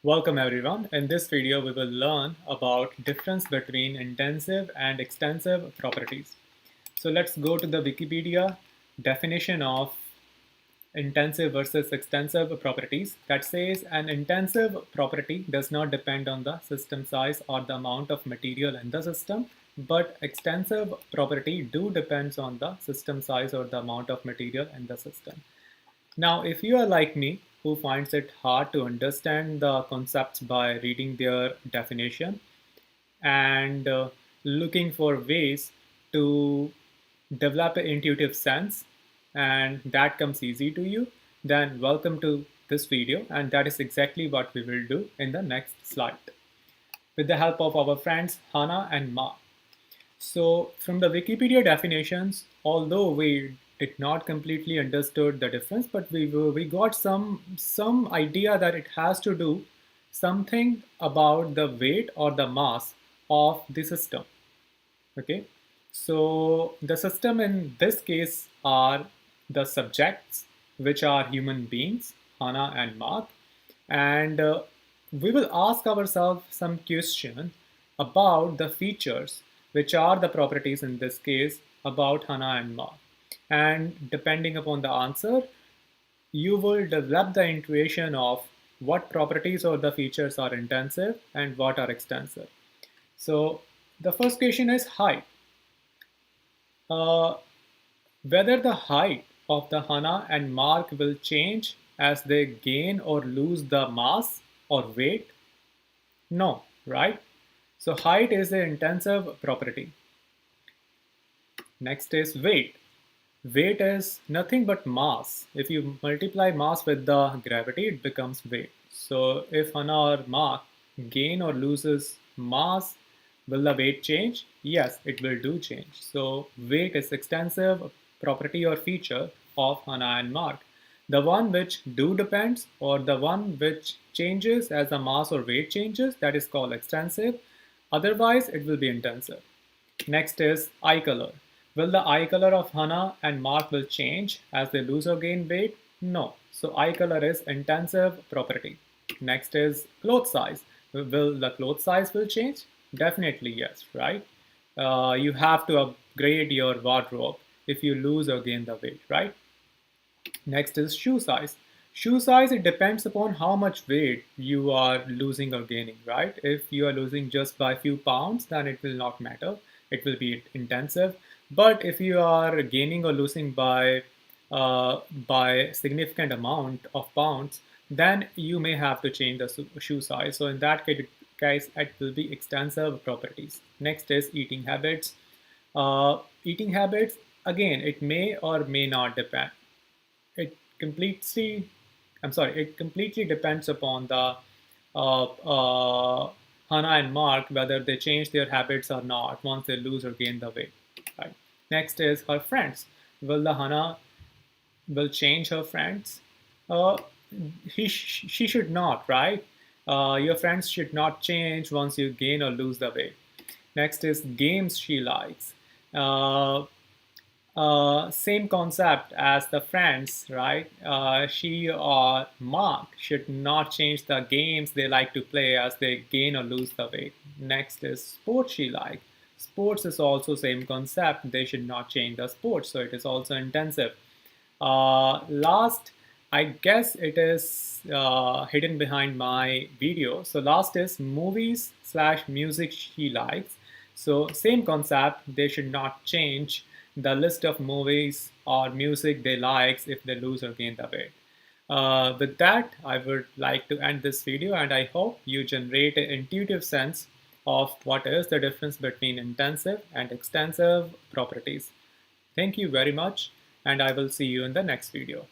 Welcome everyone. In this video, we will learn about difference between intensive and extensive properties. So let's go to the Wikipedia definition of intensive versus extensive properties. That says an intensive property does not depend on the system size or the amount of material in the system, but extensive property do depends on the system size or the amount of material in the system. Now, if you are like me, who finds it hard to understand the concepts by reading their definition and looking for ways to develop an intuitive sense, and that comes easy to you, then welcome to this video, and that is exactly what we will do in the next slide with the help of our friends Hannah and Ma. So from the Wikipedia definitions, although we did not completely understood the difference, but we got some idea that it has to do something about the weight or the mass of the system. Okay, so the system in this case are the subjects, which are human beings, Hannah and Mark, and we will ask ourselves some question about the features, which are the properties in this case about Hannah and Mark. And depending upon the answer, you will develop the intuition of what properties or the features are intensive and what are extensive. So the first question is height. Uh, Whether the height of the Hannah and Mark will change as they gain or lose the mass or weight? No, right? So height is an intensive property. Next is weight. Weight is nothing but mass. If you multiply mass with the gravity, it becomes weight. So if Hannah or Mark gain or loses mass, will the weight change? Yes, it will do change. So weight is extensive property or feature of Hannah and Mark. The one which do depends or the one which changes as the mass or weight changes, that is called extensive. Otherwise, it will be intensive. Next is eye color. Will the eye color of Hannah and Mark will change as they lose or gain weight? No. So eye color is intensive property. Next is cloth size. Will the cloth size will change? Definitely yes, right? You have to upgrade your wardrobe if you lose or gain the weight, right? Next is shoe size. Shoe size, it depends upon how much weight you are losing or gaining, right? If you are losing just by a few pounds, then it will not matter. It will be intensive. But if you are gaining or losing by significant amount of pounds, then you may have to change the shoe size. So in that case, it will be extensive properties. Next is eating habits. Eating habits, again, it may or may not depend. It completely, it completely depends upon the Hannah and Mark whether they change their habits or not once they lose or gain the weight. Right. Next is her friends. Will the Hannah will change her friends? Uh, she should not, right? Your friends should not change once you gain or lose the weight. Next is games she likes. Uh, Same concept as the friends, right? She or Mark should not change the games they like to play as they gain or lose the weight. Next is sports she like. Sports is also same concept. They should not change the sports, so it is also intensive. Last, I guess it is hidden behind my video. So last is movies slash music she likes. So same concept, they should not change the list of movies or music they likes if they lose or gain the weight. With that, I would like to end this video and I hope you generate an intuitive sense of what is the difference between intensive and extensive properties. Thank you very much and I will see you in the next video.